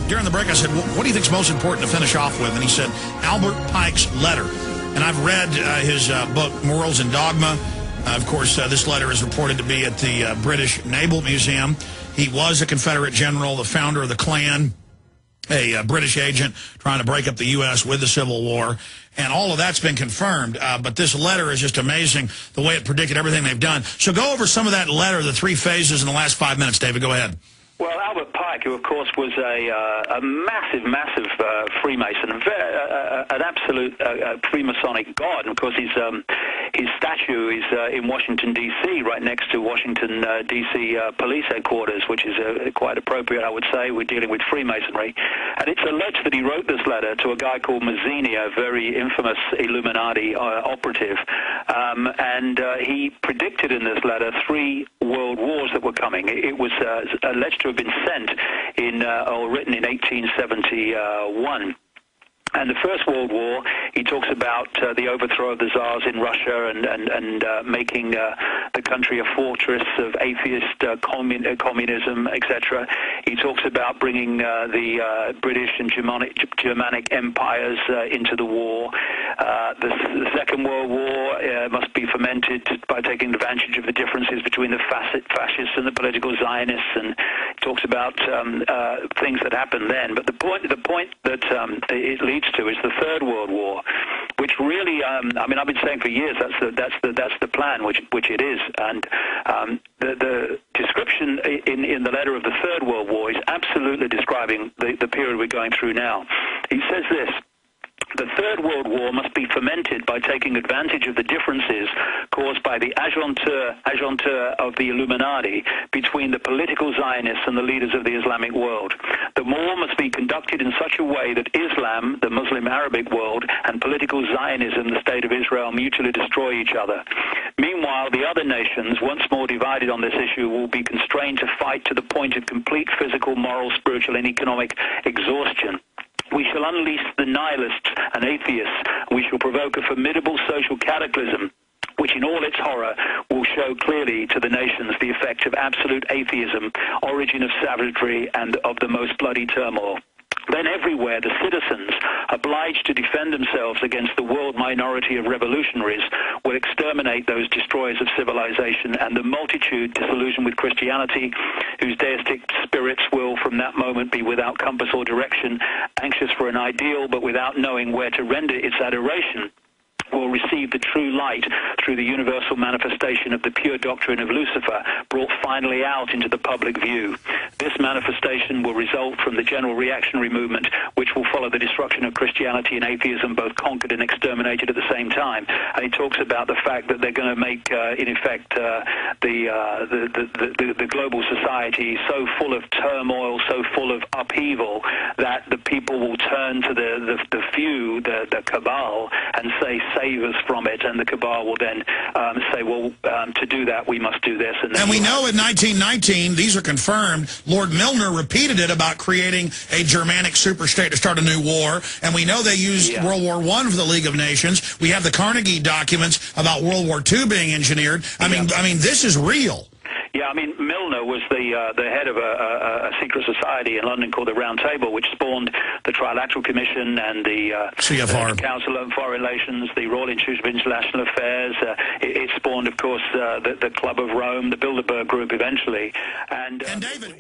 During the break, I said, what do you think is most important to finish off with? And he said, Albert Pike's Letter. And I've read his book, Morals and Dogma. Of course, this letter is reported to be at the British Naval Museum. He was a Confederate general, the founder of the Klan, a British agent trying to break up the U.S. with the Civil War. And all of that's been confirmed. But this letter is just amazing, the way it predicted everything they've done. So go over some of that letter, the three phases in the last 5 minutes, David. Go ahead. Well, Albert Pike, who, of course, was a massive Freemason, an absolute Freemasonic god. And, of course, his statue is in Washington, D.C., right next to Washington, D.C. police headquarters, which is quite appropriate, I would say. We're dealing with Freemasonry. And it's alleged that he wrote this letter to a guy called Mazzini, a very infamous Illuminati operative. And he predicted in this letter 3 world wars that were coming. It was alleged to have been sent in or written in 1871. And the First World War, he talks about the overthrow of the Tsars in Russia and making the country a fortress of atheist communism, etc. He talks about bringing the British and Germanic empires into the war. The Second World War must be fomented by taking advantage of the differences between the fascists and the political Zionists, and talks about things that happened then. But the point that it leads to is the Third World War, which really, I mean, I've been saying for years that's the plan, which it is. And the description in the letter of the Third World War is absolutely describing the period we're going through now. He says this: the Third World War must be fomented by taking advantage of the differences caused by the agentur of the Illuminati between the political Zionists and the leaders of the Islamic world. The war must be conducted in such a way that Islam, the Muslim Arabic world, and political Zionism, the State of Israel, mutually destroy each other. Meanwhile, the other nations, once more divided on this issue, will be constrained to fight to the point of complete physical, moral, spiritual, and economic exhaustion. We shall unleash the nihilists and atheists. We shall provoke a formidable social cataclysm, which in all its horror will show clearly to the nations the effect of absolute atheism, origin of savagery, and of the most bloody turmoil. Then everywhere the citizens, obliged to defend themselves against the world minority of revolutionaries, will exterminate those destroyers of civilization, and the multitude, disillusioned with Christianity, whose deistic spirits will from that moment be without compass or direction, anxious for an ideal but without knowing where to render its adoration, will receive the true light through the universal manifestation of the pure doctrine of Lucifer, brought finally out into the public view. This manifestation will result from the general reactionary movement, which will follow the destruction of Christianity and atheism, both conquered and exterminated at the same time. And he talks about the fact that they're going to make, in effect, the global society so full of turmoil, so full of upheaval, that the people will turn to the few, the cabal, and say, save us from it, and the cabal will then say, well, to do that, we must do this. And we know in 1919, these are confirmed, Lord Milner repeated it about creating a Germanic superstate to start a new war, and we know they used World War I for the League of Nations. We have the Carnegie documents about World War II being engineered. I mean, this is real. Yeah, I mean, Milner was the head of a secret society in London called the Round Table, which spawned the Trilateral Commission and the CFR. Council on Foreign Relations, the Royal Institute of International Affairs. It spawned, of course, the Club of Rome, the Bilderberg Group eventually. And David,